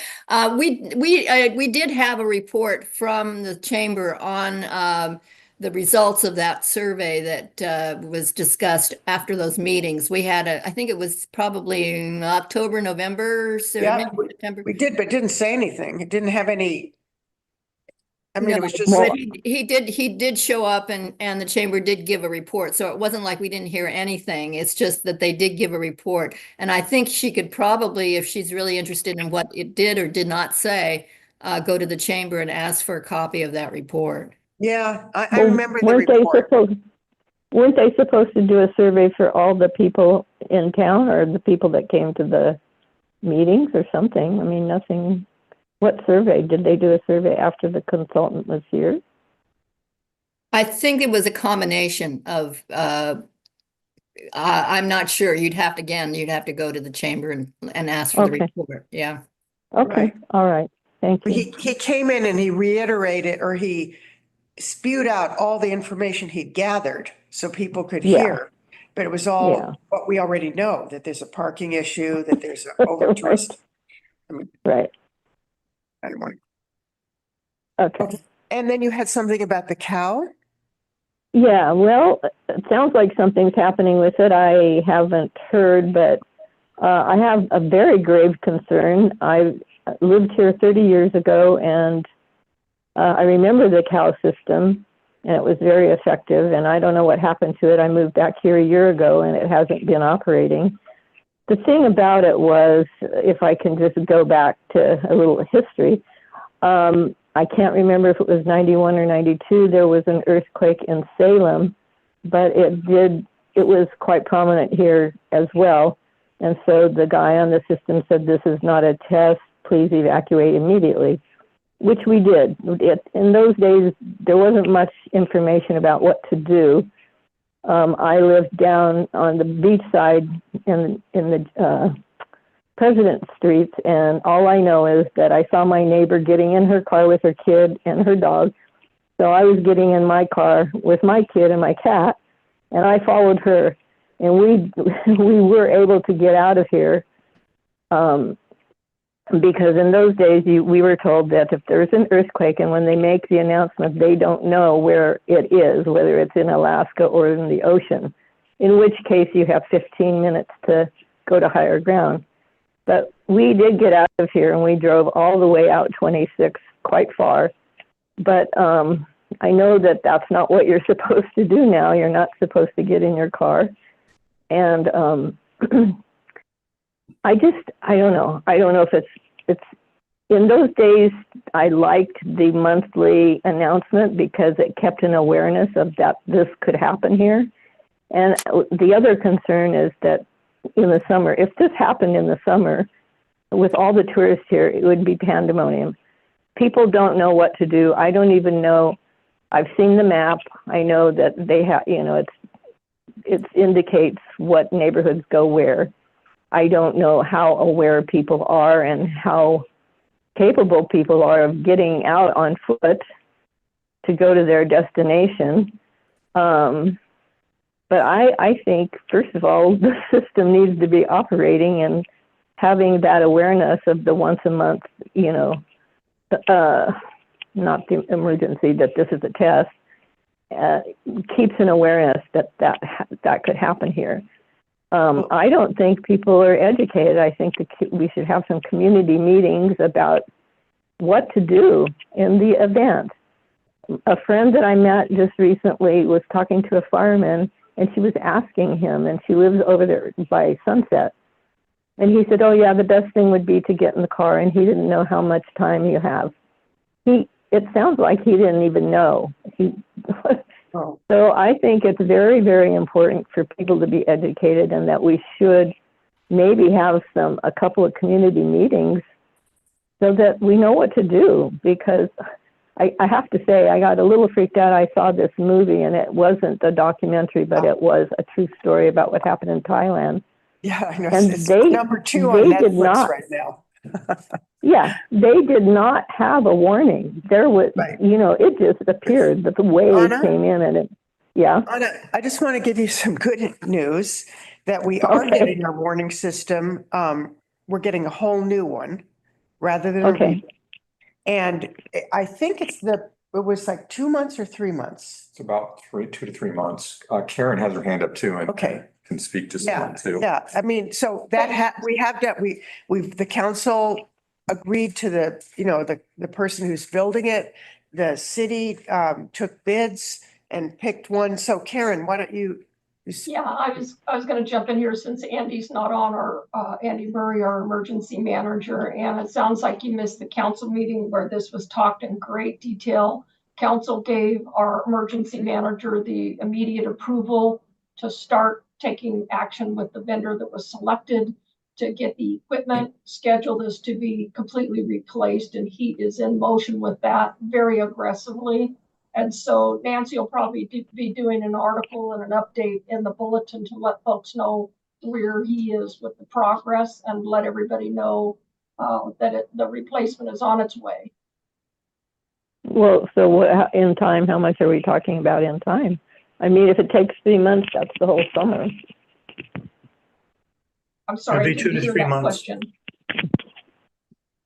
We did have a report from the chamber on the results of that survey that was discussed after those meetings. We had I think it was probably in October, November, Yeah, September. we did, but didn't say anything. It didn't have any. I mean, No, it was just. but he did show up and the chamber did give a report. So it wasn't like we didn't hear anything. It's just that they did give a report. And I think she could probably, if she's really interested in what it did or did not say, go to the chamber and ask for a copy of that report. Yeah, I remember the Weren't report. weren't they supposed to do a survey for all the people in town or the people that came to the meetings or something? I mean, nothing. What survey? Did they do a survey after the consultant was here? I think it was a combination of, I'm not sure. You'd have to go to the chamber and ask for the report. Yeah. Okay. Right. All right. Thank you. He came in and he reiterated, or he spewed out all the information he'd gathered so people could hear. But it was all what we already know, that there's a parking issue, that there's an over-tourist. I mean, Right. I don't want Okay. And then you had something about the cow? Yeah, well, it sounds like something's happening with it. I haven't heard, but I have a very grave concern. I lived here 30 years ago, and I remember the cow system, and it was very effective, and I don't know what happened to it. I moved back here a year ago, and it hasn't been operating. The thing about it was, if I can just go back to a little history, I can't remember if it was 91 or 92, there was an earthquake in Salem, but it was quite prominent here as well. And so the guy on the system said, this is not a test, please evacuate immediately, which we did. In those days, there wasn't much information about what to do. I lived down on the beach side in the President Streets, and all I know is that I saw my neighbor getting in her car with her kid and her dog. So I was getting in my car with my kid and my cat, and I followed her, and we were able to get out of here because in those days we were told that if there's an earthquake and when they make the announcement, they don't know where it is, whether it's in Alaska or in the ocean, in which case you have 15 minutes to go to higher ground. But we did get out of here and we drove all the way out 26, quite far. But I know that that's not what you're supposed to do now. You're not supposed to get in your car. And I don't know. I don't know if it's in those days, I liked the monthly announcement because it kept an awareness of that this could happen here. And the other concern is that in the summer, if this happened in the summer, with all the tourists here, it would be pandemonium. People don't know what to do. I don't even know. I've seen the map. I know that they have, it indicates what neighborhoods go where. I don't know how aware people are and how capable people are of getting out on foot to go to their destination. But I think, first of all, the system needs to be operating and having that awareness of the once a month, not the emergency, that this is a test, keeps an awareness that could happen here. I don't think people are educated. I think we should have some community meetings about what to do in the event. A friend that I met just recently was talking to a fireman, and she was asking him, and she lives over there by Sunset. And he said, oh yeah, the best thing would be to get in the car, and he didn't know how much time you have. It sounds like he didn't even know. So I think it's very, very important for people to be educated, and that we should maybe have a couple of community meetings so that we know what to do. Because I have to say, I got a little freaked out. I saw this movie, and it wasn't a documentary, but it was a true story about what happened in Thailand. Yeah, I know. And It's number 2 on Netflix right now. Yeah, they did not have a warning. There was, it just appeared that the wave came in and Anna, I just want to give you some good news that we are getting a warning system. We're getting a whole new one rather than a repeat. And I think it was like 2 months or 3 months. It's about 2 to 3 months. Karen has her hand up too and can speak to someone too. Yeah, I mean, so that the council agreed to the person who's building it. The city took bids and picked one. So Karen, why don't you? Yeah, I was going to jump in here since Andy's not on, Andy Murray, our emergency manager, and it sounds like you missed the council meeting where this was talked in great detail. Council gave our emergency manager the immediate approval to start taking action with the vendor that was selected to get the equipment. Schedule is to be completely replaced, and he is in motion with that very aggressively. And so Nancy will probably be doing an article and an update in the bulletin to let folks know where he is with the progress, and let everybody know that the replacement is on its way. Well, so what, in time, how much are we talking about in time? I mean, if it takes 3 months, that's the whole summer. I'm sorry, I didn't hear that question.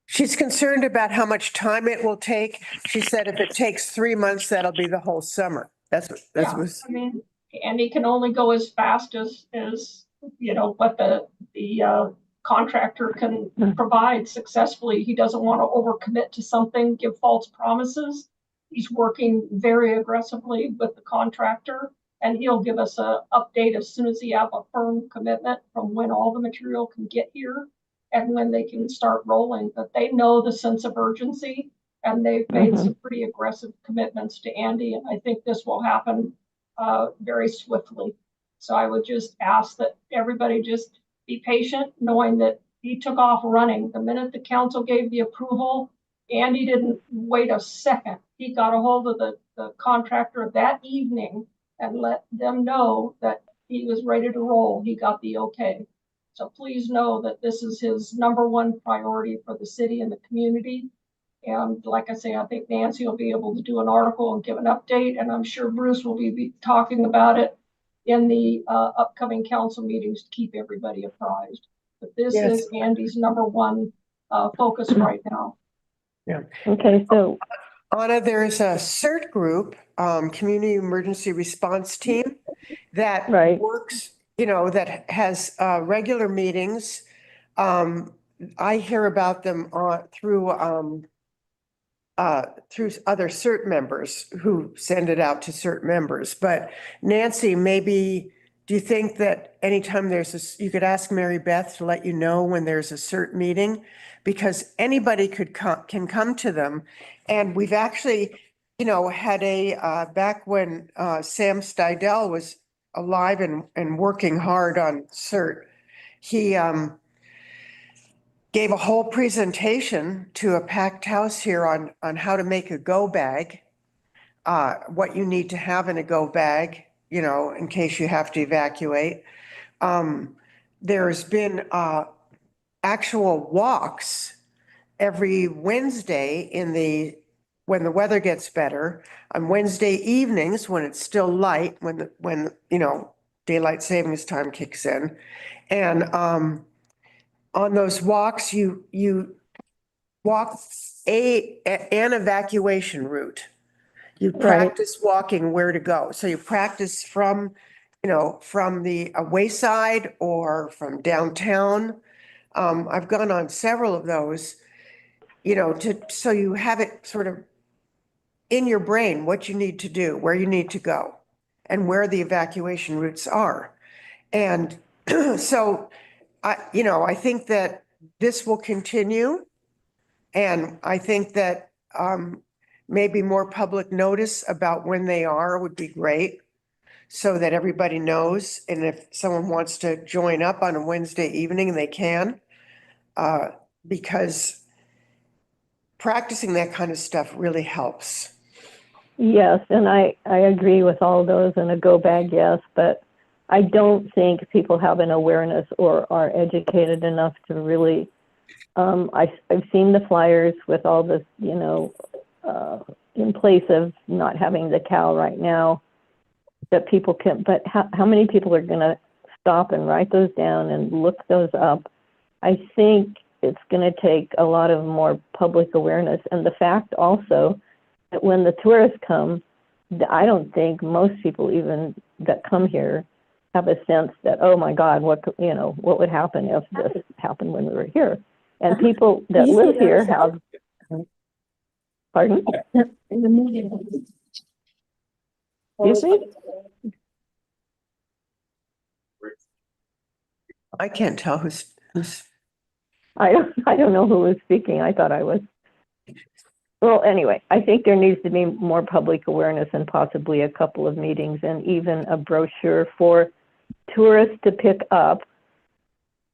She's concerned about how much time it will take. She said if it takes 3 months, that'll be the whole summer. That's I mean, Andy can only go as fast as what the contractor can provide successfully. He doesn't want to overcommit to something, give false promises. He's working very aggressively with the contractor, and he'll give us an update as soon as he has a firm commitment from when all the material can get here and when they can start rolling. But they know the sense of urgency, and they've made some pretty aggressive commitments to Andy, and I think this will happen very swiftly. So I would just ask that everybody just be patient, knowing that he took off running. The minute the council gave the approval, Andy didn't wait a second. He got a hold of the contractor that evening and let them know that he was ready to roll. He got the okay. So please know that this is his number one priority for the city and the community. And like I say, I think Nancy will be able to do an article and give an update, and I'm sure Bruce will be talking about it in the upcoming council meetings to keep everybody apprised. But this is Andy's number one focus right now. Yeah. Okay, so Anna, there's a CERT group, Community Emergency Response Team, that works, that has regular meetings. I hear about them through other CERT members who send it out to CERT members. But Nancy, maybe, do you think that anytime you could ask Mary Beth to let you know when there's a CERT meeting? Because anybody can come to them. And we've actually, had back when Sam Stidel was alive and working hard on CERT, he gave a whole presentation to a packed house here on how to make a go bag, what you need to have in a go bag, in case you have to evacuate. There's been actual walks every Wednesday when the weather gets better, on Wednesday evenings when it's still light, when daylight savings time kicks in. And on those walks, you walk an evacuation route. You Right. practice walking where to go. So you practice from, from the wayside or from downtown. I've gone on several of those, so you have it sort of in your brain, what you need to do, where you need to go, and where the evacuation routes are. And so I think that this will continue. And I think that maybe more public notice about when they are would be great, so that everybody knows. And if someone wants to join up on a Wednesday evening, they can, because practicing that kind of stuff really helps. Yes, and I agree with all those, and a go bag, yes, but I don't think people have an awareness or are educated enough to really, I've seen the flyers with all this, in place of not having the cow right now, that people can, but how many people are gonna stop and write those down and look those up? I think it's gonna take a lot of more public awareness, and the fact also that when the tourists come, I don't think most people even that come here have a sense that, oh my God, what would happen if this happened when we were here? And people that live here have, pardon? In the media. Excuse me? I can't tell who's. I don't know who was speaking. I thought I was. Well, anyway, I think there needs to be more public awareness and possibly a couple of meetings and even a brochure for tourists to pick up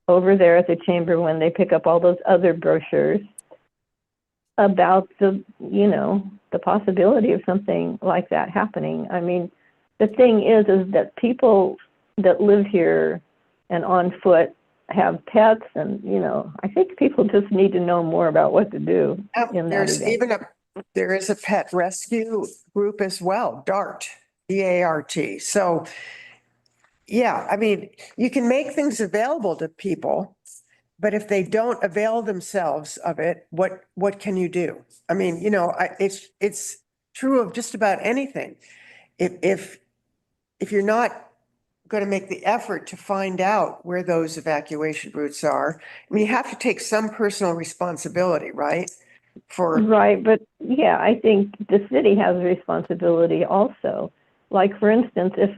over there at the chamber when they pick up all those other brochures about the possibility of something like that happening. I mean, the thing is that people that live here and on foot have pets, and I think people just need to know more about what to do in that There's event. even there is a pet rescue group as well, DART, DART. So yeah, I mean, you can make things available to people, but if they don't avail themselves of it, what can you do? I mean, it's true of just about anything. If you're not going to make the effort to find out where those evacuation routes are, I mean, you have to take some personal responsibility, right? Right, but yeah, I think the city has a responsibility also. Like, for instance, if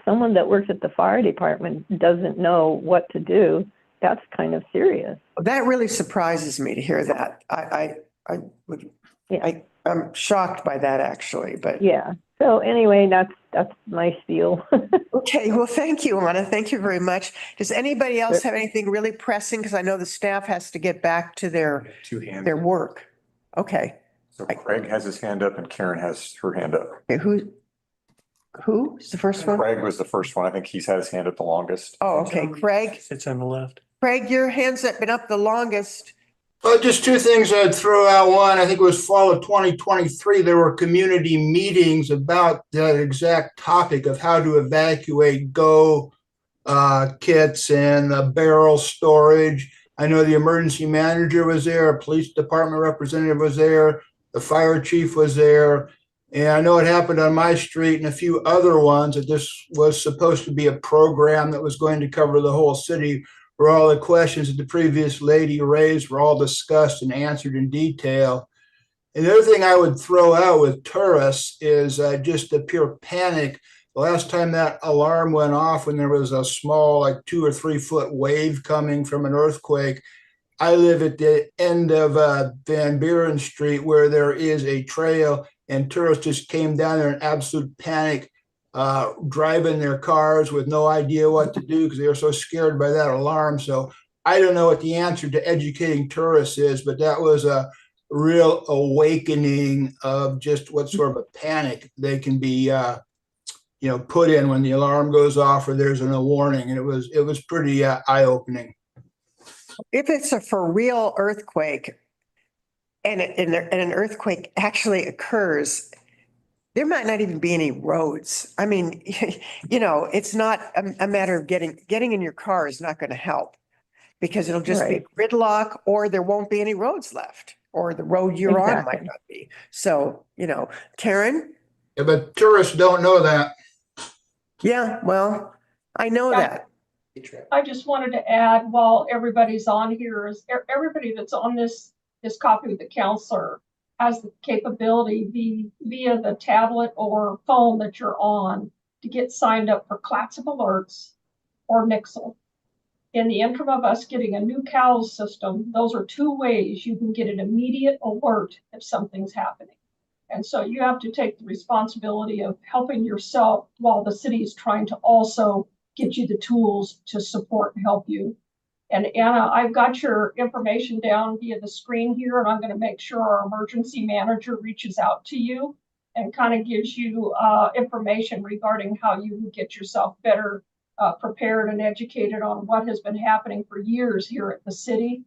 someone that works at the fire department doesn't know what to do, that's kind of serious. That really surprises me to hear that. I'm shocked by that, actually, but. Yeah. So anyway, that's my spiel. Okay, well, thank you, Anna. Thank you very much. Does anybody else have anything really pressing? Because I know the staff has to get back to their work. Okay. So Craig has his hand up and Karen has her hand up. Okay, who is the first one? Craig was the first one. I think he's had his hand up the longest. Oh, okay, Craig. It's on the left. Craig, your hands have been up the longest. Well, just two things I'd throw out. One, I think it was fall of 2023, there were community meetings about that exact topic of how to evacuate kits and barrel storage. I know the emergency manager was there, a police department representative was there, the fire chief was there. And I know it happened on my street and a few other ones that this was supposed to be a program that was going to cover the whole city, where all the questions that the previous lady raised were all discussed and answered in detail. And the other thing I would throw out with tourists is just the pure panic. The last time that alarm went off, when there was a small, like 2 or 3 foot wave coming from an earthquake, I live at the end of Van Buren Street, where there is a trail, and tourists just came down there in absolute panic, driving their cars with no idea what to do because they were so scared by that alarm. So I don't know what the answer to educating tourists is, but that was a real awakening of just what sort of a panic they can be put in when the alarm goes off or there's a warning. And it was pretty eye-opening. If it's a for real earthquake and an earthquake actually occurs, there might not even be any roads. I mean, it's not a matter of getting in your car is not going to help, because it'll just be gridlock, or there won't be any roads left, or the road you're on might Exactly. not be. So, Karen? Yeah, but tourists don't know that. Yeah, well, I know that. I just wanted to add, while everybody's on here, is everybody that's on this Coffee with the Counselor has the capability via the tablet or phone that you're on to get signed up for Clatsic Alerts or Nixle. In the interim of us getting a new COWS system, those are two ways you can get an immediate alert if something's happening. And so you have to take the responsibility of helping yourself while the city is trying to also get you the tools to support and help you. And Anna, I've got your information down via the screen here, and I'm going to make sure our emergency manager reaches out to you and kind of gives you information regarding how you can get yourself better prepared and educated on what has been happening for years here at the city.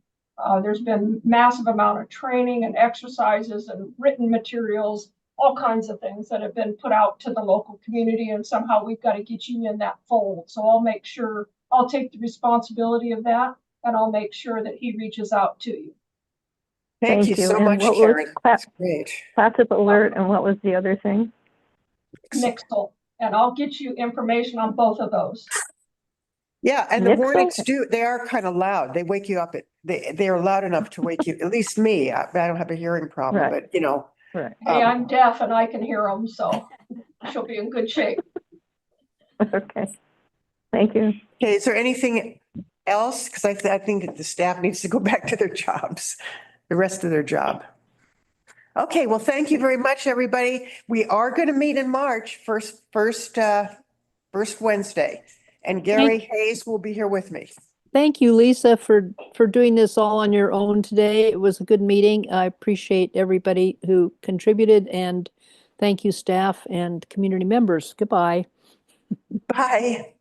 There's been massive amount of training and exercises and written materials, all kinds of things that have been put out to the local community, and somehow we've got to get you in that fold. So I'll take the responsibility of that, and I'll make sure that he reaches out to you. Thank you so And much, what Karen. was That's great. Clatsic Alert, and what was the other thing? Nixle, and I'll get you information on both of those. Yeah, and the Nixle? warnings they are kind of loud. They wake you up they're loud enough to wake you, at least me. I don't have a hearing problem, Right. but Right. Hey, I'm deaf and I can hear them, so she'll be in good shape. Okay. Thank you. Okay, is there anything else? Because I think that the staff needs to go back to their jobs, the rest of their job. Okay, well, thank you very much, everybody. We are going to meet in March, first Wednesday, and Gary Hayes will be here with me. Thank you, Lisa, for doing this all on your own today. It was a good meeting. I appreciate everybody who contributed, and thank you, staff and community members. Goodbye. Bye.